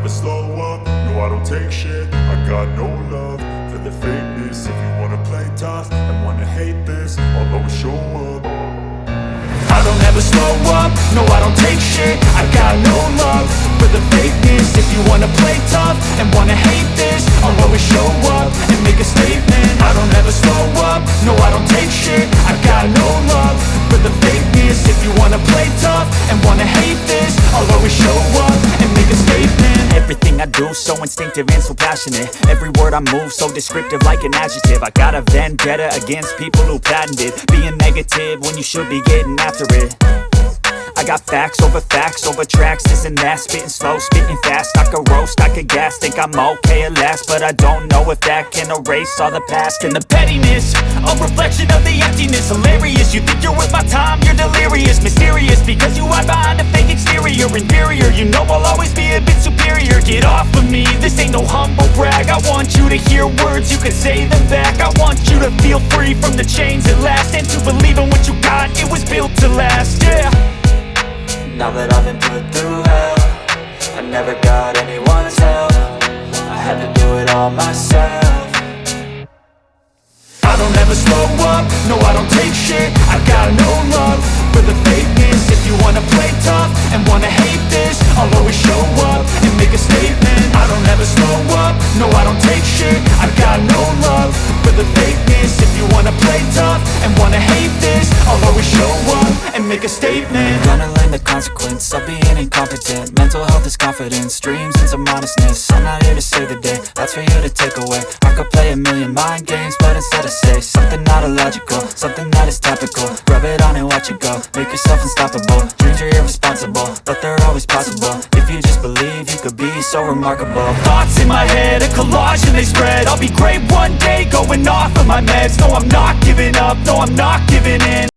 never slow up, no I don't take shit. I got no love for the fakeness. If you wanna play tough and wanna hate this, I'll always show up. I don't ever slow up, no I don't take shit. I got no love for the fakeness. If you wanna play tough and wanna hate this, I'll always show up and make a statement. I don't ever slow up, no I don't take shit. I got no love for the fakeness. If you wanna play tough and wanna hate this, I'll always show up and make a statement. Everything I do so instinctive and so passionate. Every word I move so descriptive like an adjective. I got a vendetta against people who patented being negative when you should be getting after it. I got facts over tracks, this and that. Spitting slow, spitting fast, I could roast, I could gas. Think I'm okay at last, but I don't know if that can erase all the past. And the pettiness, a reflection of the emptiness. Hilarious, you think you're worth my time, you're delirious. Mysterious, because you hide behind a fake exterior. Inferior, you know I'll always be a bit superior. Get off of me, this ain't no humble brag. I want you to hear words, you can say them back. I want you to feel free from the chains at last, and to believe in what you got, it was built to last, yeah. Now that I've been put through hell, I never got anyone's help. I had to do it all myself. I don't ever slow up, no I don't take shit. I got no love for the fakeness. If you wanna play tough and wanna hate this, I'll always show up and make a statement. I don't ever slow up, no I don't take shit. I got no love for the fakeness. If you wanna play tough and wanna hate this, I'll always show up and make a statement. Gonna learn the consequence of being incompetent. Mental health is confidence, dreams and some honestness. I'm not here to save the day, that's for you to take away. I could play a million mind games, but instead I say something not illogical, something that is topical. Rub it on and watch it go, make yourself unstoppable. Dreams are irresponsible, but they're always possible. If you just believe, you could be so remarkable. Thoughts in my head, a collage and they spread. I'll be great one day, going off of my meds. No, I'm not giving up, no, I'm not giving in.